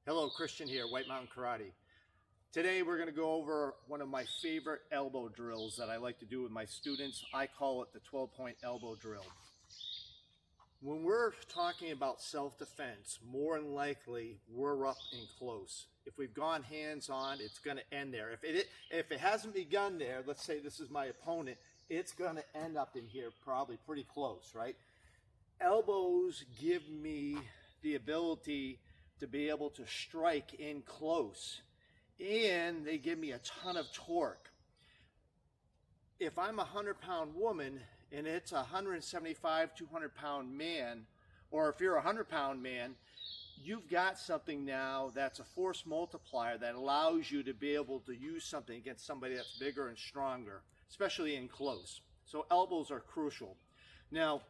Hello, Christian here, White Mountain Karate. Today we're going to go over one of my favorite elbow drills that I like to do with my students. I call it the 12-point elbow drill. When we're talking about self-defense, more than likely we're up and close. If we've gone hands-on, it's going to end there. If it hasn't begun there, let's say this is my opponent, it's going to end up in here probably pretty close, right? Elbows give me the ability to be able to strike in close, and they give me a ton of torque. If I'm a 100-pound woman and it's a 175, 200-pound man, or if you're a 100-pound man, you've got something now that's a force multiplier that allows you to be able to use something against somebody that's bigger and stronger, especially in close. So elbows are crucial. Now,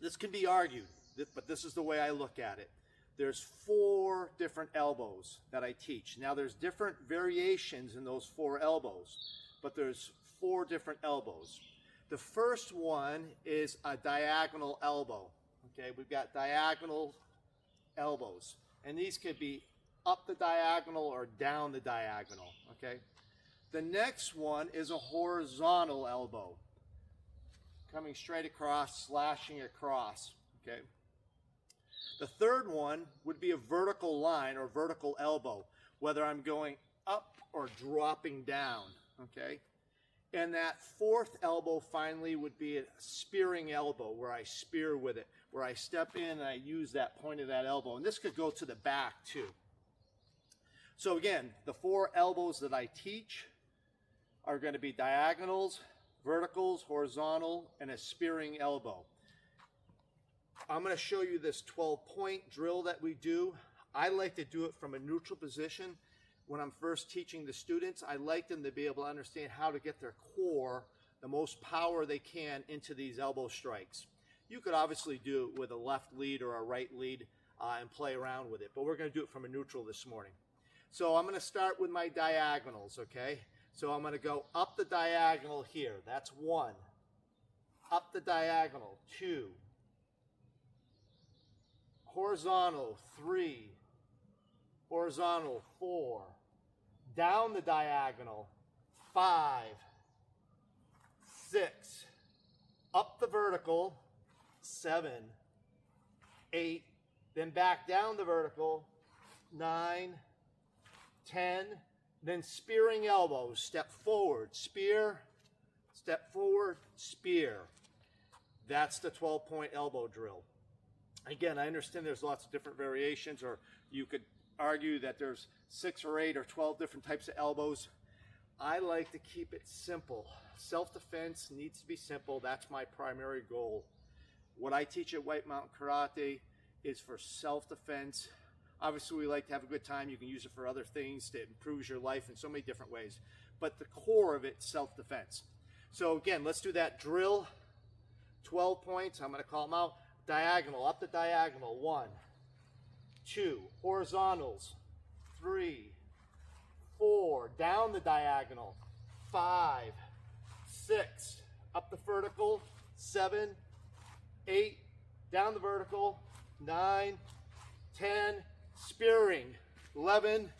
this can be argued, but this is the way I look at it. There's 4 different elbows that I teach. Now there's different variations in those 4 elbows, but there's 4 different elbows. The first one is a diagonal elbow. Okay, we've got diagonal elbows, and these could be up the diagonal or down the diagonal. Okay, the next one is a horizontal elbow, coming straight across, slashing across. Okay. The third one would be a vertical line or vertical elbow, whether I'm going up or dropping down, okay? And that 4th elbow finally would be a spearing elbow, where I spear with it, where I step in and I use that point of that elbow. And this could go to the back too. So again, the 4 elbows that I teach are going to be diagonals, verticals, horizontal, and a spearing elbow. I'm going to show you this 12-point drill that we do. I like to do it from a neutral position. When I'm first teaching the students, I like them to be able to understand how to get their core, the most power they can, into these elbow strikes. You could obviously do it with a left lead or a right lead and play around with it, but we're going to do it from a neutral this morning. So I'm going to start with my diagonals, okay? So I'm going to go up the diagonal here. That's 1. Up the diagonal, 2. Horizontal, 3, horizontal, 4, down the diagonal, 5, 6, up the vertical, 7, 8, then back down the vertical, 9, 10, then spearing elbows, step forward, spear, step forward, spear. That's the 12-point elbow drill. Again, I understand there's lots of different variations, or you could argue that there's 6 or 8 or 12 different types of elbows. I like to keep it simple. Self-defense needs to be simple. That's my primary goal. What I teach at White Mountain Karate is for self-defense. Obviously, we like to have a good time. You can use it for other things that improves your life in so many different ways. But the core of it is self-defense. So again, let's do that drill. 12 points. I'm going to call them out. Diagonal, up the diagonal, 1, 2, horizontals, 3, 4, down the diagonal, 5, 6, up the vertical, 7, 8, down the vertical, 9, 10, spearing, 11,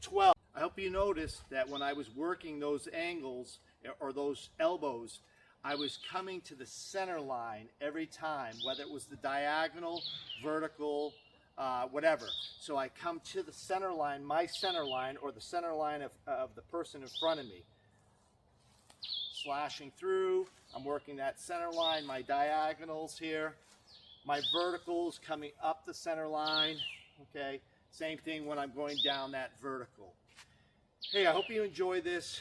12. I hope you noticed that when I was working those angles or those elbows, I was coming to the center line every time, whether it was the diagonal, vertical, whatever. So I come to the center line, my center line, or the center line of the person in front of me. Slashing through, I'm working that center line, my diagonals here, my verticals coming up the center line, okay? Same thing when I'm going down that vertical. Hey, I hope you enjoy this.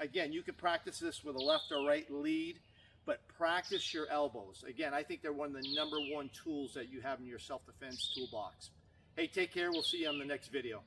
Again, you can practice this with a left or right lead, but practice your elbows. Again, I think they're one of the #1 tools that you have in your self-defense toolbox. Hey, take care. We'll see you on the next video.